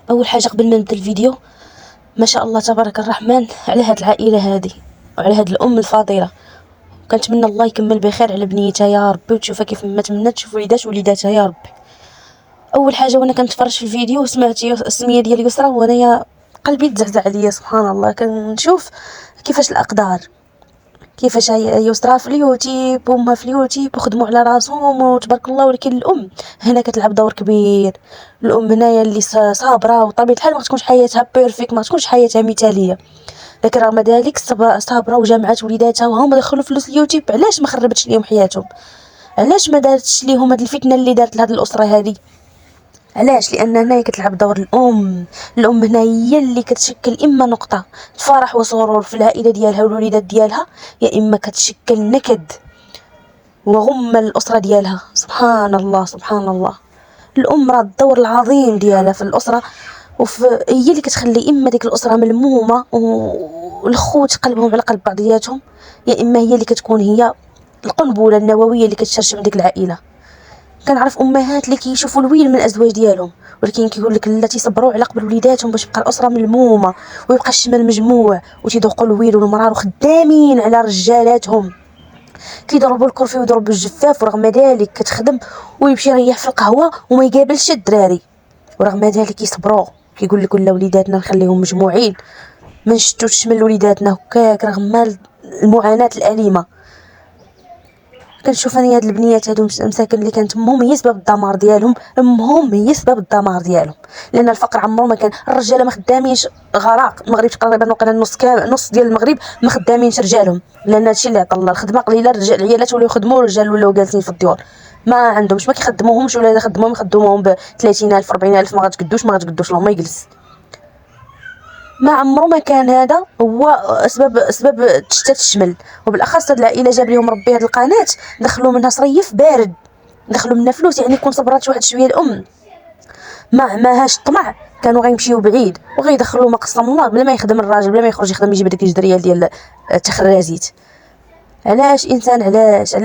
اول حاجه قبل ما نبدا الفيديو، ما شاء الله تبارك الرحمن على هاد العائله هذه وعلى هاد الام الفاضله. كنتمنى الله يكمل بخير على بنيتها يا ربي، وتشوفها كيف ما تمنات تشوف وليداتها يا ربي. اول حاجه وانا كنتفرج في الفيديو سمعت السميه ديال يسرا، وانايا قلبي تزعزع عليا. سبحان الله، كنشوف كيفاش الاقدار، كيفاش يسرا في اليوتيوب وما في اليوتيوب وخدموا على راسهم وتبارك الله. ولكن الام هنا كتلعب دور كبير. الام هنايا اللي صابره، وطبيعه الحال ما تكونش حياتها بيرفيكت، ما تكونش حياتها مثاليه، لكن رغم ذلك صابره وجامعات وليداتها وهما دخلوا فلوس اليوتيوب. علاش ما خربتش ليهم حياتهم؟ علاش ما دارتش ليهم هاد الفتنه اللي دارت لهاد الاسره هذه؟ علاش؟ لان هنايا كتلعب دور الام هنا هي اللي كتشكل اما نقطه فرح وسرور في العائله ديالها والوليدات ديالها، يا اما كتشكل نكد وغم الاسره ديالها. سبحان الله سبحان الله. الام راه الدور العظيم ديالها في الاسره، هي اللي كتخلي اما ديك الاسره ملمومه والخوت قلبهم على قلب بعضياتهم، يا اما هي اللي كتكون هي القنبله النوويه اللي كتشرشم ديك العائله. كنعرف امهات اللي كيشوفوا الويل من الازواج ديالهم، ولكن كيقول لك لا، تيصبروا على قبل وليداتهم باش تبقى الاسره ملمومه ويبقى الشمال مجموع، وتيذوقوا الويل والمرار وخدامين على رجالاتهم، كيضربوا الكرفي ويضربوا الجفاف، ورغم ذلك كتخدم ويمشي يريح في القهوه وما يقابلش الدراري، ورغم ذلك يصبروا. كيقول لك ولا وليداتنا نخليهم مجموعين، ما نشتوش من وليداتنا هكاك رغم المعاناه الاليمه. كنشوف انا هاد البنيات هادو مساكن اللي كانت امهم هي سبب الدمار ديالهم، امهم هي سبب الدمار ديالهم، لان الفقر عمره ما كان. الرجاله ما خدامينش غراق المغرب تقريبا، وقيلا نص ديال المغرب ما خدامينش رجالهم، لان هادشي اللي عطى الله. الخدمه قليله، العيالات ولاو يخدموا والرجال ولاو جالسين في الديور، ما عندهمش، ما كيخدموهمش، ولا الا خدموهم يخدموهم ب 30,000 40,000، ما غتقدوش لهم ما يجلس. ما عمره ما كان هذا هو اسباب تشتات الشمل. وبالاخص هاد العائله جاب لهم ربي هاد القناه، دخلوا منها صريف بارد، دخلوا منها فلوس. يعني كون صبرات واحد شويه الام ما معهاش الطمع، كانوا غيمشيو بعيد وغيدخلوا ما قسم الله بلا ما يخدم الراجل، بلا ما يخرج يخدم يجيب داك الجدريال ديال التخرازيت. علاش انسان؟ علاش؟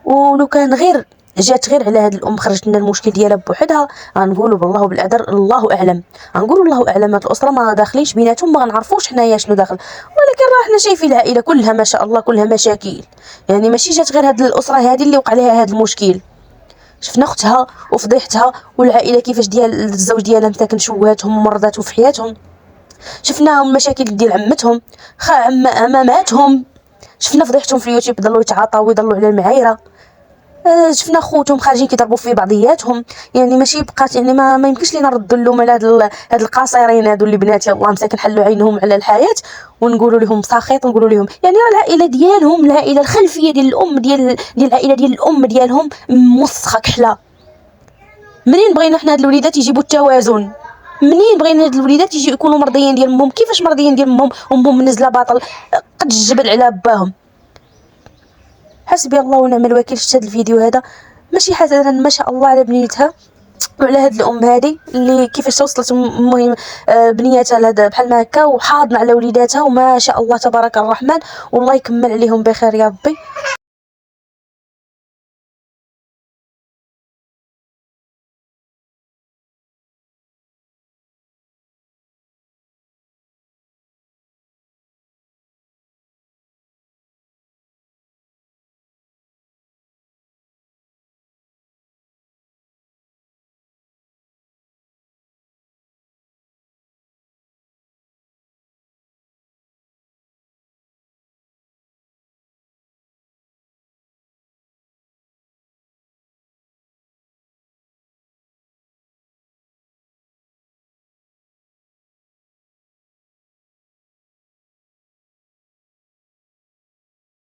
ولو كان جات غير على هاد الام خرجت لنا المشكل ديالها بوحدها، غنقولوا بالله وبالعذر الله اعلم، غنقولوا الله اعلم. هاد الاسره ما داخلينش بيناتهم، ما غنعرفوش حنايا شنو داخل، ولكن راه حنا شايفين العائله كلها ما شاء الله كلها مشاكل. يعني ماشي جات غير هاد الاسره هذه اللي وقع لها هاد المشكل، شفنا اختها وفضيحتها، والعائله كيفاش ديال الزوج ديالها مساكن شوهاتهم ومرضاتهم في حياتهم، شفنا المشاكل ديال عمتهم عماماتهم، شفنا فضيحتهم في اليوتيوب، ضلوا يتعاطاو ويضلوا على المعايره، شفنا خوتهم خارجين كيضربوا في بعضياتهم. يعني ماشي بقات، يعني ما يمكنش لينا نردوا لهم على هاد القاصرين هادو اللي بناتي الله مساكن حلوا عينهم على الحياه، ونقولوا لهم ساخط، ونقولوا لهم يعني العائله ديالهم، العائله الخلفيه ديال الام ديال العائله ديال الام ديالهم موسخه كحله. منين بغينا حنا هاد الوليدات يجيبوا التوازن؟ منين بغينا هاد الوليدات يكونوا مرضيين ديال امهم؟ كيفاش مرضيين ديال امهم وامهم منزله باطل قد الجبل على باهم؟ حسبي الله ونعم الوكيل. شفت هذا الفيديو هذا ماشي حسنا ما شاء الله على بنيتها وعلى هاد الام هذه اللي كيفاش وصلت المهم بنياتها لهذا بحال ما هكا وحاضنه على وليداتها، وما شاء الله تبارك الرحمن، والله يكمل عليهم بخير يا ربي.